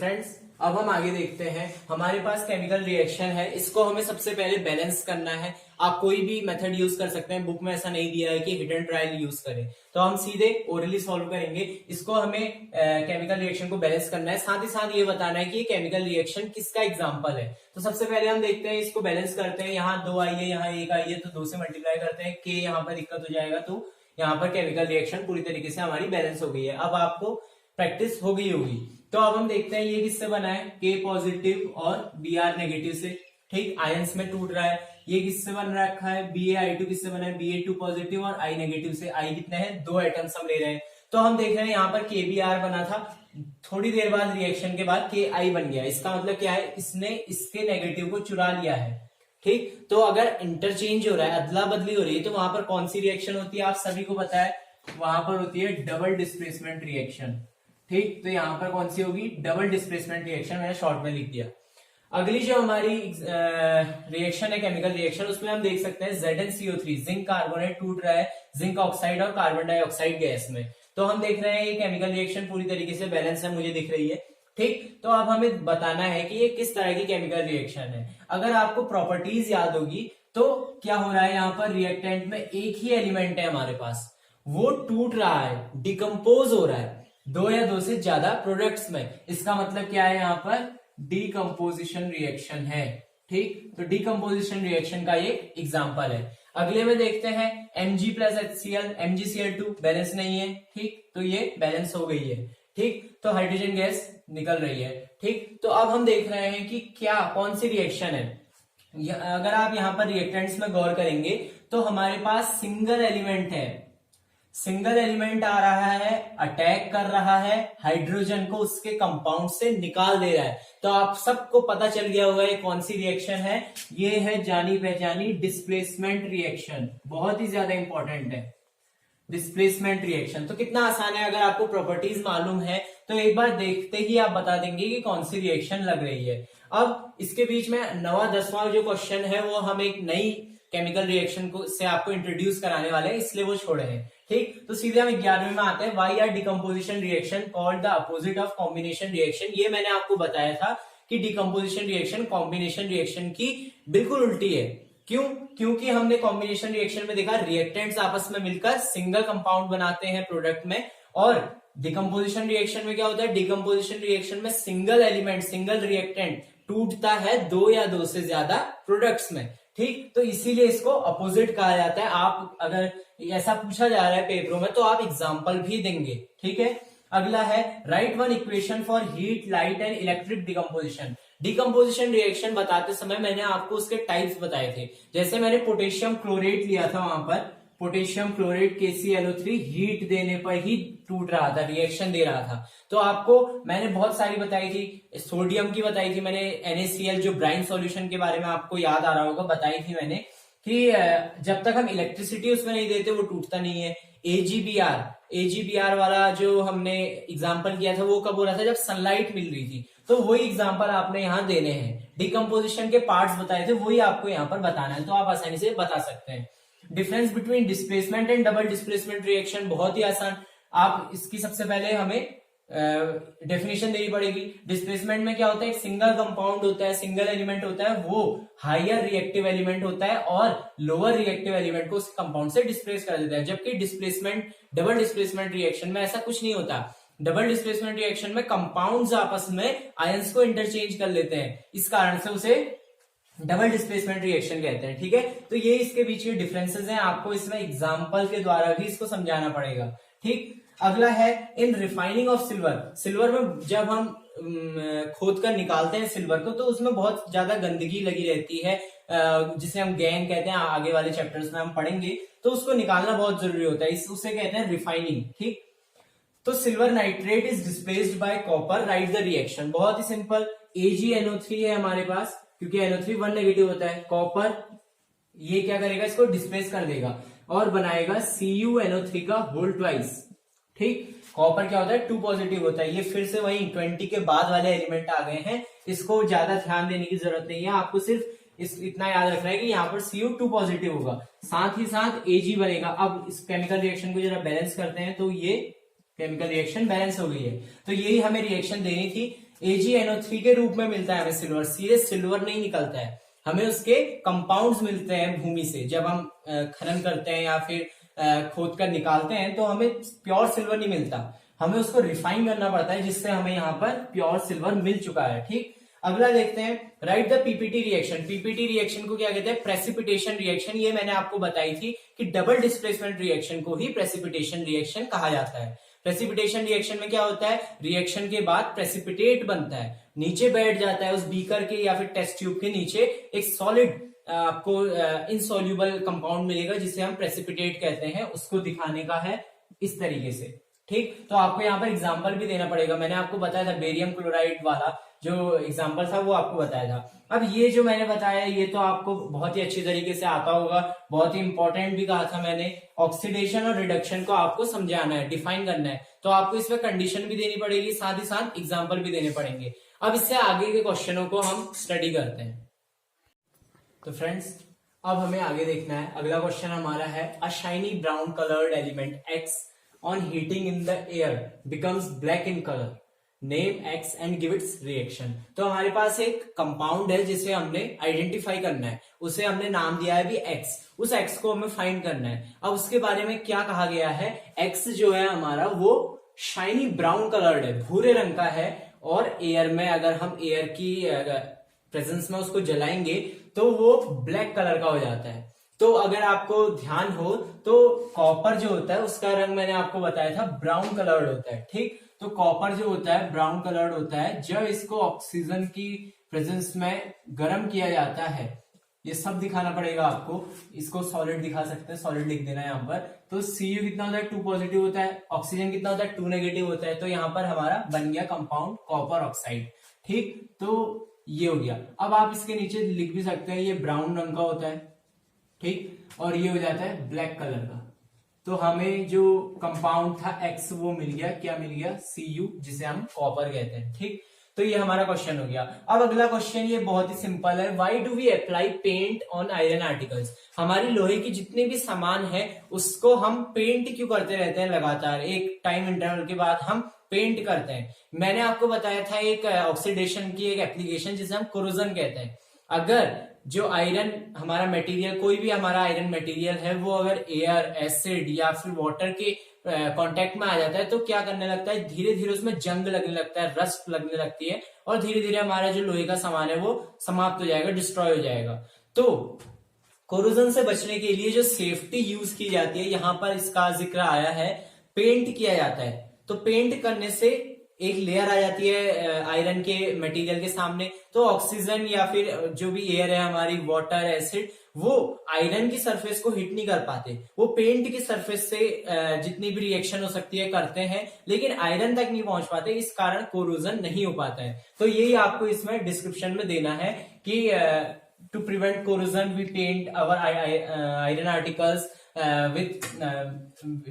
Friends अब हम आगे देखते हैं। हमारे पास केमिकल रिएक्शन है, इसको हमें सबसे पहले बैलेंस करना है। आप कोई भी मेथड यूज कर सकते हैं, बुक में ऐसा नहीं दिया है कि हिडन ट्रायल यूज करें, तो हम सीधे ओरली सॉल्व करेंगे। इसको हमें केमिकल रिएक्शन को बैलेंस करना है, साथ ही साथ ये बताना है कि ये केमिकल रिएक्शन किसका एग्जाम्पल है। तो सबसे पहले हम देखते हैं, इसको बैलेंस करते हैं। यहाँ 2 आई है, यहाँ 1 आई है, तो 2 से मल्टीप्लाई करते हैं। के यहाँ पर दिक्कत हो जाएगा, तो यहाँ पर केमिकल रिएक्शन पूरी तरीके से हमारी बैलेंस हो गई है। अब आपको प्रैक्टिस हो गई होगी। तो अब हम देखते हैं ये किससे बना है, के पॉजिटिव और Br नेगेटिव से। ठीक, आयंस में टूट रहा है। ये किससे बन रखा है, Ba2 किससे बना है, Ba2 पॉजिटिव और I नेगेटिव से। I कितने हैं, 2 एटम्स हम ले रहे हैं। तो हम देख रहे हैं यहाँ पर KBr बना था, थोड़ी देर बाद रिएक्शन के बाद Ki बन गया। इसका मतलब क्या है, इसने इसके नेगेटिव को चुरा लिया है। ठीक, तो अगर इंटरचेंज हो रहा है, अदला बदली हो रही है, तो वहां पर कौन सी रिएक्शन होती है, आप सभी को पता है, वहां पर होती है डबल डिस्प्लेसमेंट रिएक्शन। ठीक, तो यहाँ पर कौन सी होगी, डबल डिस्प्लेसमेंट रिएक्शन, मैंने शॉर्ट में लिख दिया। अगली जो हमारी रिएक्शन है केमिकल रिएक्शन, उसमें हम देख सकते हैं ZnCO3 जिंक कार्बोनेट टूट रहा है जिंक ऑक्साइड और कार्बन डाइऑक्साइड गैस में। तो हम देख रहे हैं ये केमिकल रिएक्शन पूरी तरीके से बैलेंस है, मुझे दिख रही है। ठीक, तो अब हमें बताना है कि ये किस तरह की केमिकल रिएक्शन है। अगर आपको प्रॉपर्टीज याद होगी तो क्या हो रहा है, यहाँ पर रिएक्टेंट में एक ही एलिमेंट है हमारे पास, वो टूट रहा है, डिकम्पोज हो रहा है 2 या 2 से ज्यादा प्रोडक्ट्स में। इसका मतलब क्या है, यहाँ पर डीकम्पोजिशन रिएक्शन है। ठीक, तो डीकम्पोजिशन रिएक्शन का ये एग्जांपल है। अगले में देखते हैं Mg plus HCl, MgCl2 balance नहीं है। ठीक, तो ये बैलेंस हो गई है। ठीक, तो हाइड्रोजन गैस निकल रही है। ठीक, तो अब हम देख रहे हैं कि क्या कौन सी रिएक्शन है। अगर आप यहाँ पर रिएक्टेंट्स में गौर करेंगे तो हमारे पास सिंगल एलिमेंट है, सिंगल एलिमेंट आ रहा है, अटैक कर रहा है, हाइड्रोजन को उसके कंपाउंड से निकाल दे रहा है। तो आप सबको पता चल गया होगा ये कौन सी रिएक्शन है, ये है जानी पहचानी डिस्प्लेसमेंट रिएक्शन। बहुत ही ज्यादा इंपॉर्टेंट है डिस्प्लेसमेंट रिएक्शन। तो कितना आसान है, अगर आपको प्रॉपर्टीज मालूम है तो एक बार देखते ही आप बता देंगे कि कौन सी रिएक्शन लग रही है। अब इसके बीच में 9वां 10वां जो क्वेश्चन है वो हम एक नई केमिकल रिएक्शन को से आपको इंट्रोड्यूस कराने वाले हैं, इसलिए वो छोड़े हैं। ठीक, तो सीधे हम 11वें में आते हैं। Why are decomposition reaction called the opposite of combination reaction. ये मैंने आपको बताया था कि डिकम्पोजिशन रिएक्शन कॉम्बिनेशन रिएक्शन की बिल्कुल उल्टी है। क्यों, क्योंकि हमने कॉम्बिनेशन रिएक्शन में देखा रिएक्टेंट्स आपस में मिलकर सिंगल कंपाउंड बनाते हैं प्रोडक्ट में, और डिकम्पोजिशन रिएक्शन में क्या होता है, डिकम्पोजिशन रिएक्शन में सिंगल एलिमेंट सिंगल रिएक्टेंट टूटता है 2 या 2 से ज्यादा प्रोडक्ट्स में। ठीक, तो इसीलिए इसको अपोजिट कहा जाता है। आप अगर ऐसा पूछा जा रहा है पेपरों में तो आप एग्जाम्पल भी देंगे। ठीक है, अगला है right one equation for heat light and electric decomposition. Decomposition reaction बताते समय मैंने आपको उसके टाइप्स बताए थे। जैसे मैंने पोटेशियम क्लोरेट लिया था, वहां पर पोटेशियम क्लोरेट KClO3 हीट देने पर ही टूट रहा था, रिएक्शन दे रहा था। तो आपको मैंने बहुत सारी बताई थी, सोडियम की बताई थी मैंने, NaCl जो ब्राइन सॉल्यूशन के बारे में आपको याद आ रहा होगा, बताई थी मैंने कि जब तक हम इलेक्ट्रिसिटी उसमें नहीं देते वो टूटता नहीं है। AgBr वाला जो हमने एग्जाम्पल किया था वो कब हो रहा था, जब सनलाइट मिल रही थी। तो वही एग्जाम्पल आपने यहाँ देने हैं। डिकम्पोजिशन के पार्ट्स बताए थे, वही आपको यहाँ पर बताना है, तो आप आसानी से बता सकते हैं। Difference between displacement and double displacement reaction बहुत ही आसान। आप इसकी सबसे पहले हमें डेफिनेशन देनी पड़ेगी। डिस्प्लेसमेंट में क्या होता है, एक सिंगल कंपाउंड होता है, सिंगल एलिमेंट होता है, वो हायर रिएक्टिव एलिमेंट होता है और लोअर रिएक्टिव एलिमेंट को उस कंपाउंड से डिस्प्लेस कर देता है। जबकि डिस्प्लेसमेंट डबल डिस्प्लेसमेंट रिएक्शन में ऐसा कुछ नहीं होता। डबल डिस्प्लेसमेंट रिएक्शन में कंपाउंड्स आपस में आयंस को इंटरचेंज कर लेते हैं, इस कारण से उसे डबल डिस्प्लेसमेंट रिएक्शन कहते हैं। ठीक है, तो ये इसके बीच के डिफरेंसेस हैं, आपको इसमें एग्जांपल के द्वारा भी इसको समझाना पड़ेगा। ठीक, अगला है इन रिफाइनिंग ऑफ सिल्वर। सिल्वर में जब हम खोद कर निकालते हैं सिल्वर को, तो उसमें बहुत ज्यादा गंदगी लगी रहती है, जिसे हम गैंग कहते हैं, आगे वाले चैप्टर्स में हम पढ़ेंगे। तो उसको निकालना बहुत जरूरी होता है, उसे कहते हैं रिफाइनिंग। ठीक, तो silver nitrate is displaced by copper, right the reaction. बहुत ही सिंपल, AgNO3 है हमारे पास, क्योंकि NO3 1 नेगेटिव होता है। कॉपर ये क्या करेगा, इसको डिस्प्लेस कर देगा और बनाएगा CuNO3 का होल ट्वाइस। ठीक, कॉपर क्या होता है, 2 पॉजिटिव होता है। ये फिर से वही 20 के बाद वाले एलिमेंट आ गए हैं, इसको ज्यादा ध्यान देने की जरूरत नहीं है। आपको सिर्फ इतना याद रखना है कि यहाँ पर Cu2 पॉजिटिव होगा, साथ ही साथ Ag बनेगा। अब इस केमिकल रिएक्शन को जरा बैलेंस करते हैं, तो ये केमिकल रिएक्शन बैलेंस हो गई है। तो यही हमें रिएक्शन देनी थी। AgNO3 के रूप में मिलता है हमें सिल्वर, सीधे सिल्वर नहीं निकलता है, हमें उसके कंपाउंड्स मिलते हैं भूमि से। जब हम खनन करते हैं या फिर खोद कर निकालते हैं तो हमें प्योर सिल्वर नहीं मिलता, हमें उसको रिफाइन करना पड़ता है, जिससे हमें यहाँ पर प्योर सिल्वर मिल चुका है। ठीक, अगला देखते हैं, right the PPT reaction. PPT reaction को क्या कहते हैं? Precipitation reaction. ये मैंने आपको बताई थी कि डबल डिस्प्लेसमेंट रिएक्शन को ही प्रेसिपिटेशन रिएक्शन कहा जाता है। प्रेसिपिटेशन रिएक्शन में क्या होता है? रिएक्शन के बाद प्रेसिपिटेट बनता है, नीचे बैठ जाता है उस बीकर के या फिर टेस्ट ट्यूब के नीचे एक सॉलिड आपको इनसॉल्युबल कंपाउंड मिलेगा, जिसे हम प्रेसिपिटेट कहते हैं। उसको दिखाने का है इस तरीके से। ठीक, तो आपको यहाँ पर एग्जाम्पल भी देना पड़ेगा। मैंने आपको बताया था बेरियम क्लोराइड वाला जो एग्जाम्पल था वो आपको बताया था। अब ये जो मैंने बताया ये तो आपको बहुत ही अच्छी तरीके से आता होगा, बहुत ही इंपॉर्टेंट भी कहा था मैंने। ऑक्सीडेशन और रिडक्शन को आपको समझाना है, डिफाइन करना है, तो आपको इसमें कंडीशन भी देनी पड़ेगी, साथ ही साथ एग्जाम्पल भी देने पड़ेंगे। अब इससे आगे के क्वेश्चनों को हम स्टडी करते हैं। तो फ्रेंड्स, अब हमें आगे देखना है। अगला क्वेश्चन हमारा है, अ shiny brown coloured element X on heating in the air becomes black in colour, name X and give its reaction. तो हमारे पास एक कंपाउंड है जिसे हमने आइडेंटिफाई करना है, उसे हमने नाम दिया है भी X, उस X को हमें फाइंड करना है। अब उसके बारे में क्या कहा गया है? X जो है हमारा वो शाइनी ब्राउन कलर्ड है, भूरे रंग का है, और एयर में अगर हम एयर की प्रेजेंस में उसको जलाएंगे तो वो ब्लैक कलर का हो जाता है। तो अगर आपको ध्यान हो तो कॉपर जो होता है उसका रंग मैंने आपको बताया था ब्राउन कलर्ड होता है। ठीक, तो कॉपर जो होता है ब्राउन कलर्ड होता है जब इसको ऑक्सीजन की प्रेजेंस में गर्म किया जाता है। ये सब दिखाना पड़ेगा आपको, इसको सॉलिड दिखा सकते हैं, सॉलिड लिख देना है यहाँ पर। तो Cu कितना होता है? 2 पॉजिटिव होता है। ऑक्सीजन कितना होता है? 2 नेगेटिव होता है। तो यहाँ पर हमारा बन गया कंपाउंड कॉपर ऑक्साइड। ठीक, तो ये हो गया। अब आप इसके नीचे लिख भी सकते हैं ये ब्राउन रंग का होता है, ठीक, और ये हो जाता है ब्लैक कलर का। तो हमें जो कंपाउंड था X वो मिल गया, क्या मिल गया? Cu, जिसे हम कॉपर कहते हैं। ठीक, तो ये हमारा क्वेश्चन हो गया। अब अगला क्वेश्चन ये बहुत ही सिंपल है, why do we apply paint on iron articles. हमारी लोहे की जितने भी सामान है उसको हम पेंट क्यों करते रहते हैं लगातार, एक टाइम इंटरवल के बाद हम पेंट करते हैं। मैंने आपको बताया था एक ऑक्सीडेशन की एक एप्लीकेशन जिसे हम कोरोजन कहते हैं। अगर जो आयरन हमारा मटेरियल, कोई भी हमारा आयरन मटेरियल है, वो अगर एयर, एसिड या फिर वाटर के कांटेक्ट में आ जाता है तो क्या करने लगता है? धीरे धीरे उसमें जंग लगने लगता है, रस्ट लगने लगती है, और धीरे धीरे हमारा जो लोहे का सामान है वो समाप्त हो जाएगा, डिस्ट्रॉय हो जाएगा। तो कोरोजन से बचने के लिए जो सेफ्टी यूज की जाती है, यहां पर इसका जिक्र आया है, पेंट किया जाता है। तो पेंट करने से एक लेयर आ जाती है आयरन के मटेरियल के सामने, तो ऑक्सीजन या फिर जो भी एयर है हमारी, वाटर, एसिड, वो आयरन की सरफेस को हिट नहीं कर पाते। वो पेंट की सरफेस से जितनी भी रिएक्शन हो सकती है करते हैं, लेकिन आयरन तक नहीं पहुंच पाते, इस कारण कोरोजन नहीं हो पाता है। तो यही आपको इसमें डिस्क्रिप्शन में देना है कि to prevent corrosion we paint our iron articles with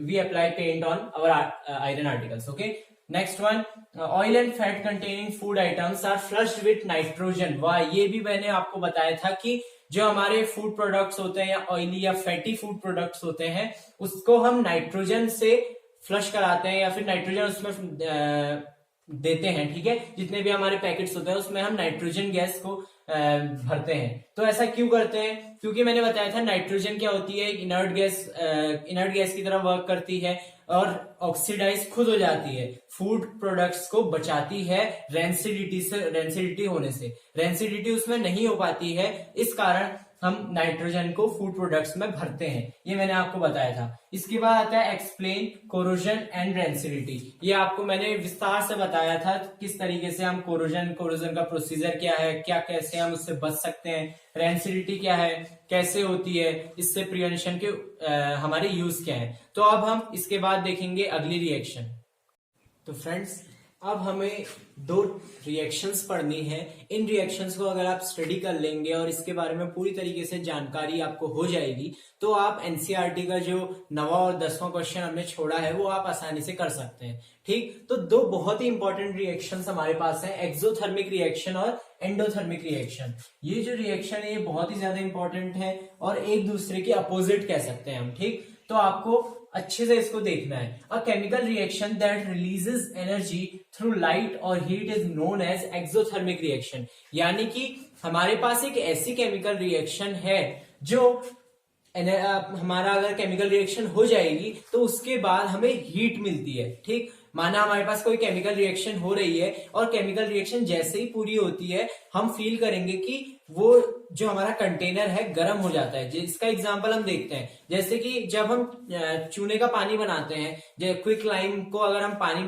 we apply paint on our iron articles. Okay, next one, oil and fat containing food items are flushed with nitrogen. वाह, ये भी मैंने आपको बताया था कि जो हमारे फूड प्रोडक्ट्स होते हैं या ऑयली या फैटी फूड प्रोडक्ट्स होते हैं उसको हम नाइट्रोजन से फ्लश कराते हैं या फिर नाइट्रोजन उसमें देते हैं। ठीक है, जितने भी हमारे पैकेट्स होते हैं उसमें हम नाइट्रोजन गैस को भरते हैं। तो ऐसा क्यों करते हैं? क्योंकि मैंने बताया था नाइट्रोजन क्या होती है, इनर्ट गैस की तरह वर्क करती है और ऑक्सीडाइज खुद हो जाती है, फूड प्रोडक्ट्स को बचाती है रेंसिडिटी होने से। रेंसिडिटी उसमें नहीं हो पाती है, इस कारण हम नाइट्रोजन को फूड प्रोडक्ट्स में भरते हैं। ये मैंने आपको बताया था। इसके बाद आता है एक्सप्लेन कोरोजन एंड रेंसिडिटी। ये आपको मैंने विस्तार से बताया था किस तरीके से हम कोरोजन का प्रोसीजर क्या है, क्या कैसे हम उससे बच सकते हैं, रेंसिडिटी क्या है, कैसे होती है, इससे प्रिवेंशन के हमारे यूज क्या है। तो अब हम इसके बाद देखेंगे अगली रिएक्शन। तो फ्रेंड्स, अब हमें 2 रिएक्शंस पढ़नी है। इन रिएक्शंस को अगर आप स्टडी कर लेंगे और इसके बारे में पूरी तरीके से जानकारी आपको हो जाएगी तो आप एनसीईआरटी का जो 9वां और 10वां क्वेश्चन हमने छोड़ा है वो आप आसानी से कर सकते हैं। ठीक, तो 2 बहुत ही इंपॉर्टेंट रिएक्शंस हमारे पास हैं, एक्सोथर्मिक रिएक्शन और एंडोथर्मिक रिएक्शन। ये जो रिएक्शन है ये बहुत ही ज्यादा इंपॉर्टेंट है और एक दूसरे के अपोजिट कह सकते हैं हम। ठीक, तो आपको अच्छे से इसको देखना है। A chemical reaction that releases energy through light और heat is known as exothermic reaction. यानी कि हमारे पास एक ऐसी केमिकल रिएक्शन है जो हमारा अगर केमिकल रिएक्शन हो जाएगी तो उसके बाद हमें हीट मिलती है। ठीक, माना हमारे पास कोई केमिकल रिएक्शन हो रही है और केमिकल रिएक्शन जैसे ही पूरी होती है हम फील करेंगे कि वो जो हमारा कंटेनर है गर्म हो जाता है। इसका एग्जांपल हम देखते हैं, जैसे कि जब हम चूने का पानी बनाते हैं, क्विक लाइम को अगर हम पानी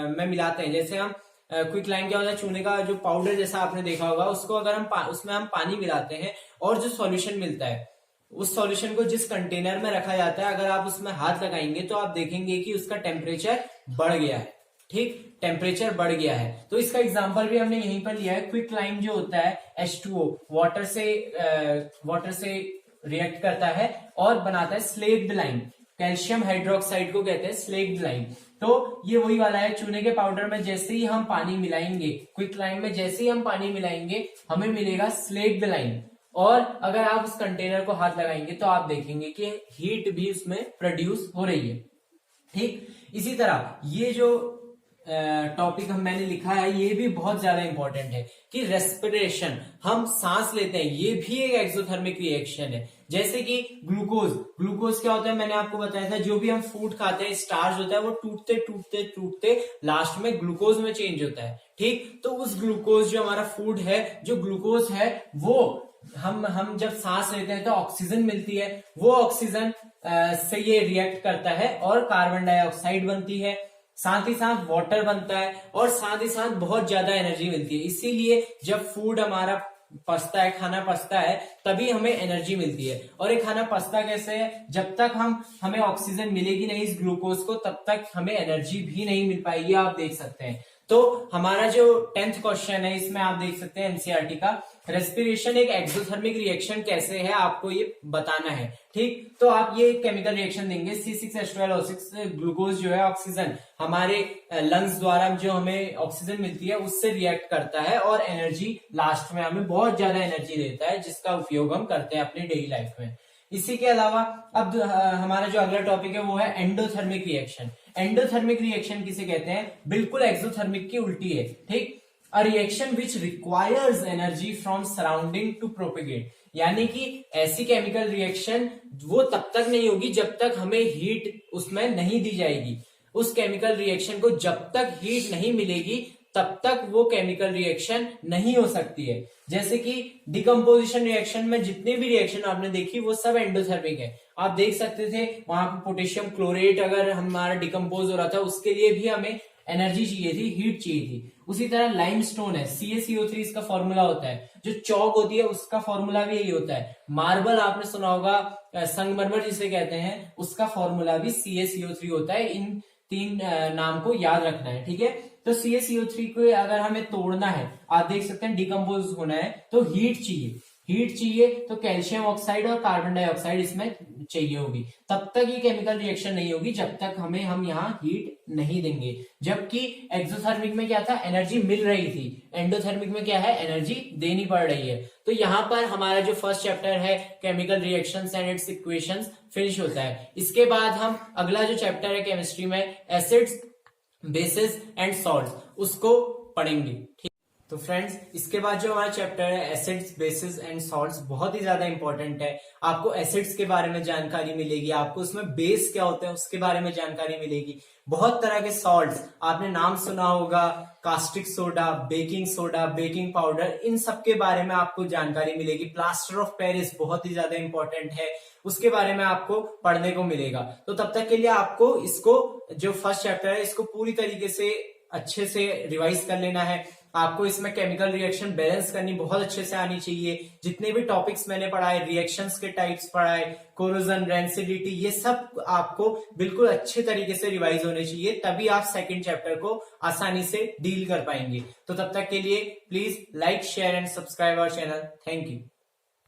में मिलाते हैं, जैसे हम क्विक लाइम क्या होता है, चूने का जो पाउडर जैसा आपने देखा होगा, उसको अगर हम उसमें हम पानी मिलाते हैं और जो सॉल्यूशन मिलता है, उस सॉल्यूशन को जिस कंटेनर में रखा जाता है, अगर आप उसमें हाथ लगाएंगे तो आप देखेंगे कि उसका टेम्परेचर बढ़ गया है। ठीक, टेम्परेचर बढ़ गया है। तो इसका एग्जांपल भी हमने यहीं पर लिया है। क्विक लाइम जो होता है H2O, वाटर से रिएक्ट करता है और बनाता है स्लेक्ड लाइम। कैल्शियम हाइड्रोक्साइड को कहते हैं स्लेक्ड लाइम। तो ये वही वाला है, चूने के पाउडर में जैसे ही हम पानी मिलाएंगे, क्विक लाइम में जैसे ही हम पानी मिलाएंगे हमें मिलेगा स्लेक्ड लाइम। और अगर आप उस कंटेनर को हाथ लगाएंगे तो आप देखेंगे कि हीट भी उसमें प्रोड्यूस हो रही है। ठीक, इसी तरह ये जो टॉपिक मैंने लिखा है ये भी बहुत ज्यादा इंपॉर्टेंट है कि रेस्पिरेशन, हम सांस लेते हैं, ये भी एक एक्सोथर्मिक रिएक्शन है। जैसे कि ग्लूकोज क्या होता है, मैंने आपको बताया था, जो भी हम फूड खाते हैं स्टार्च होता है वो टूटते टूटते टूटते लास्ट में ग्लूकोज में चेंज होता है। ठीक, तो उस ग्लूकोज जो हमारा फूड है, जो ग्लूकोज है वो हम जब सांस लेते हैं तो ऑक्सीजन मिलती है, वो ऑक्सीजन से ये रिएक्ट करता है और कार्बन डाइऑक्साइड बनती है, साथ ही साथ वाटर बनता है और साथ ही साथ बहुत ज्यादा एनर्जी मिलती है। इसीलिए जब फूड हमारा पचता है, खाना पचता है, तभी हमें एनर्जी मिलती है। और ये खाना पचता कैसे है, जब तक हमें ऑक्सीजन मिलेगी नहीं इस ग्लूकोज को, तब तक हमें एनर्जी भी नहीं मिल पाएगी। आप देख सकते हैं। तो हमारा जो 10th क्वेश्चन है, इसमें आप देख सकते हैं एनसीईआरटी का, रेस्पिरेशन एक एक्सोथर्मिक रिएक्शन कैसे है आपको ये बताना है। ठीक, तो आप ये केमिकल रिएक्शन देंगे, C6H12O6, ग्लूकोज जो है ऑक्सीजन हमारे लंग्स द्वारा जो हमें ऑक्सीजन मिलती है उससे रिएक्ट करता है और एनर्जी लास्ट में हमें बहुत ज्यादा एनर्जी देता है, जिसका उपयोग हम करते हैं अपनी डेली लाइफ में। इसी के अलावा अब हमारा जो अगला टॉपिक है वो है एंडोथर्मिक रिएक्शन। एंडोथर्मिक रिएक्शन किसे कहते हैं, बिल्कुल एक्सोथर्मिक की उल्टी है। ठीक, a reaction which requires energy from surrounding to propagate. यानी कि ऐसी केमिकल रिएक्शन वो तब तक नहीं होगी जब तक हमें हीट उसमें नहीं दी जाएगी। उस केमिकल रिएक्शन को जब तक हीट नहीं मिलेगी तब तक वो केमिकल रिएक्शन नहीं हो सकती है। जैसे कि डिकम्पोजिशन रिएक्शन में जितने भी रिएक्शन आपने देखी वो सब एंडोथर्मिक है। आप देख सकते थे वहां पर पोटेशियम क्लोरेट अगर हमारा डिकम्पोज हो रहा था उसके लिए भी हमें एनर्जी चाहिए थी, हीट चाहिए थी। उसी तरह लाइमस्टोन है, CaCO3 इसका फॉर्मूला होता है। जो चौक होती है उसका फॉर्मूला भी यही होता है। मार्बल आपने सुना होगा, संगमरमर जिसे कहते हैं, उसका फॉर्मूला भी CaCO3 होता है। इन 3 नाम को याद रखना है। ठीक है, तो CaCO3 को अगर हमें तोड़ना है, आप देख सकते हैं डिकम्पोज होना है तो हीट चाहिए तो कैल्शियम ऑक्साइड और कार्बन डाइऑक्साइड इसमें चाहिए होगी। तब तक ये केमिकल रिएक्शन नहीं होगी जब तक हम यहाँ हीट नहीं देंगे। जबकि एक्सोथर्मिक में क्या था, एनर्जी मिल रही थी, एंडोथर्मिक में क्या है, एनर्जी देनी पड़ रही है। तो यहाँ पर हमारा जो फर्स्ट चैप्टर है chemical reactions and it's equations finish होता है। इसके बाद हम अगला जो चैप्टर है केमिस्ट्री में एसिड्स, बेसिस एंड सॉल्ट्स, उसको पढ़ेंगे। ठीक, तो फ्रेंड्स इसके बाद जो हमारा चैप्टर है एसिड्स, बेसिस एंड सॉल्ट्स बहुत ही ज्यादा इंपॉर्टेंट है। आपको एसिड्स के बारे में जानकारी मिलेगी, आपको उसमें बेस क्या होते हैं उसके बारे में जानकारी मिलेगी। बहुत तरह के सॉल्ट्स आपने नाम सुना होगा, कास्टिक सोडा, बेकिंग पाउडर, इन सब के बारे में आपको जानकारी मिलेगी। प्लास्टर ऑफ पेरिस बहुत ही ज्यादा इंपॉर्टेंट है, उसके बारे में आपको पढ़ने को मिलेगा। तो तब तक के लिए आपको इसको जो फर्स्ट चैप्टर है इसको पूरी तरीके से अच्छे से रिवाइज कर लेना है। आपको इसमें केमिकल रिएक्शन बैलेंस करनी बहुत अच्छे से आनी चाहिए। जितने भी टॉपिक्स मैंने पढ़ाए, रिएक्शंस के टाइप्स पढ़ाए, कोरोजन, रेंसिडिटी, ये सब आपको बिल्कुल अच्छे तरीके से रिवाइज होने चाहिए, तभी आप सेकंड चैप्टर को आसानी से डील कर पाएंगे। तो तब तक के लिए please like, share and subscribe our channel. Thank you.